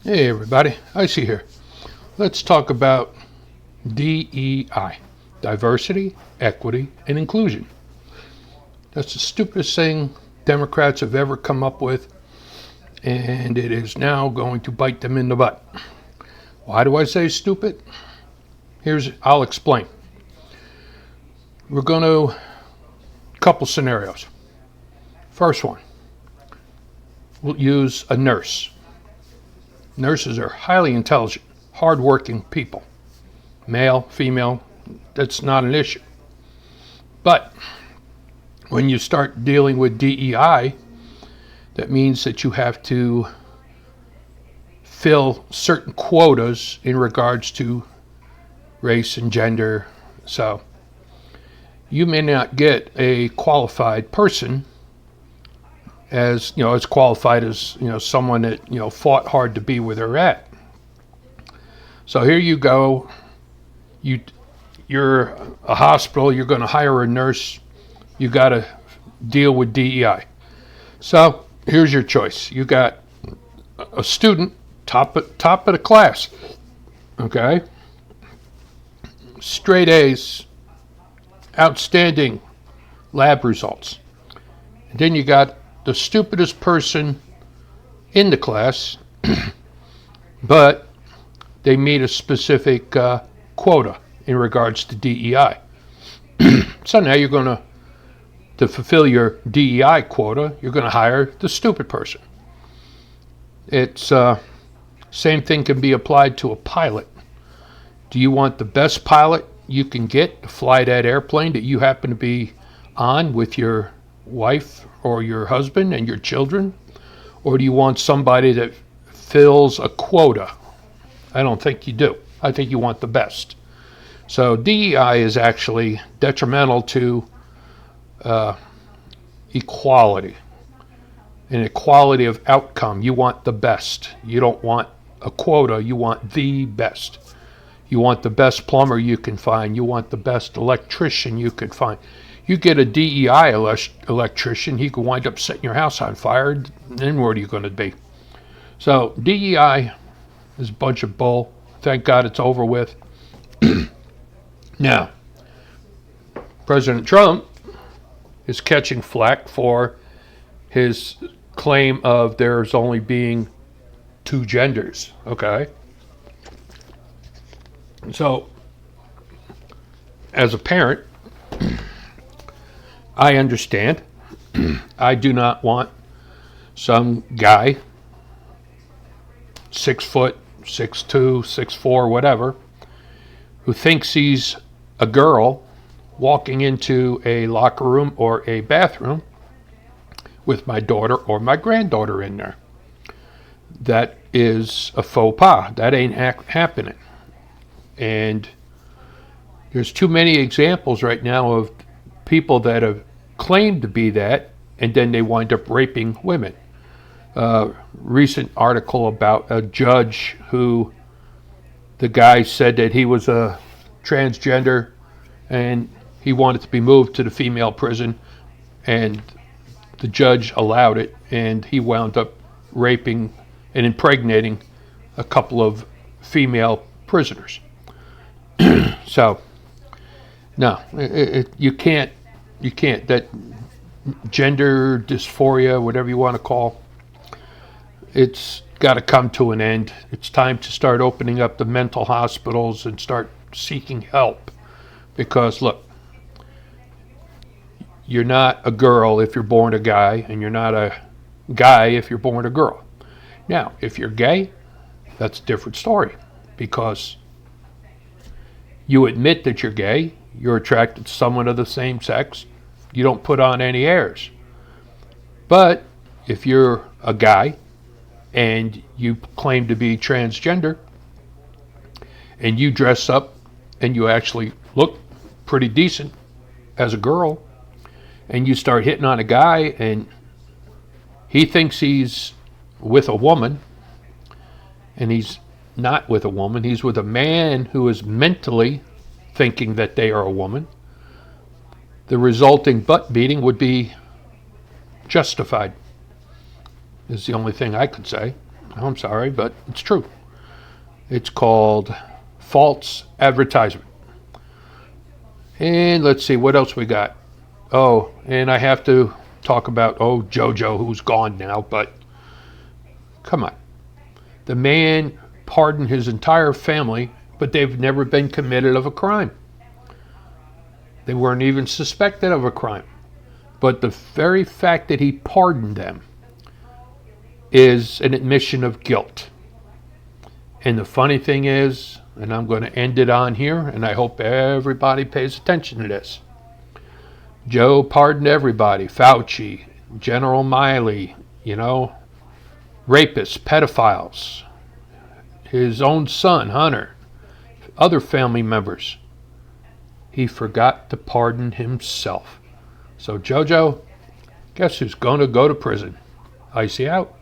Hey everybody, Ice here. Let's talk about DEI, diversity, equity, and inclusion. That's the stupidest thing Democrats have ever come up with, and it is now going to bite them in the butt. Why do I say stupid? I'll explain. We're going to couple scenarios. First one, we'll use a nurse. Nurses are highly intelligent, hardworking people. Male, female, that's not an issue. But when you start dealing with DEI, that means that you have to fill certain quotas in regards to race and gender. So you may not get a qualified person as qualified as someone that fought hard to be where they're at. So here you go, you're a hospital, you're going to hire a nurse, you got to deal with DEI. So here's your choice. You got a student, top of the class, okay, straight A's, outstanding lab results. And then you got the stupidest person in the class, but they meet a specific quota in regards to DEI. So now you're going to fulfill your DEI quota, you're going to hire the stupid person. It's same thing can be applied to a pilot. Do you want the best pilot you can get to fly that airplane that you happen to be on with your wife or your husband and your children? Or do you want somebody that fills a quota? I don't think you do. I think you want the best. So DEI is actually detrimental to equality, an equality of outcome. You want the best. You don't want a quota. You want the best. You want the best plumber you can find. You want the best electrician you could find. You get a DEI electrician, he could wind up setting your house on fire. Then where are you going to be? So DEI is a bunch of bull. Thank God it's over with. Now, President Trump is catching flack for his claim of there's only being two genders, okay? So, as a parent, I understand. I do not want some guy, 6 foot, 6'2", 6'4", whatever, who thinks he's a girl walking into a locker room or a bathroom with my daughter or my granddaughter in there. That is a faux pas. That ain't happening. And there's too many examples right now of people that have claimed to be that, and then they wind up raping women. Recent article about a judge who the guy said that he was a transgender and he wanted to be moved to the female prison, and the judge allowed it, and he wound up raping and impregnating a couple of female prisoners. So, no, you can't. That gender dysphoria, whatever you want to call, it's got to come to an end. It's time to start opening up the mental hospitals and start seeking help. Because look, you're not a girl if you're born a guy, and you're not a guy if you're born a girl. Now, if you're gay, that's a different story, because you admit that you're gay, you're attracted to someone of the same sex, you don't put on any airs. But if you're a guy and you claim to be transgender and you dress up and you actually look pretty decent as a girl, and you start hitting on a guy and he thinks he's with a woman and he's not with a woman, he's with a man who is mentally thinking that they are a woman, the resulting butt beating would be justified, is the only thing I could say. I'm sorry, but it's true. It's called false advertisement. And let's see, what else we got? Oh, and I have to talk about, JoJo, who's gone now, but come on. The man pardoned his entire family, but they've never been committed of a crime. They weren't even suspected of a crime. But the very fact that he pardoned them is an admission of guilt. And the funny thing is, and I'm going to end it on here, and I hope everybody pays attention to this. Joe pardoned everybody. Fauci, General Miley, rapists, pedophiles, his own son, Hunter, other family members. He forgot to pardon himself. So, JoJo, guess who's going to go to prison? Icy out.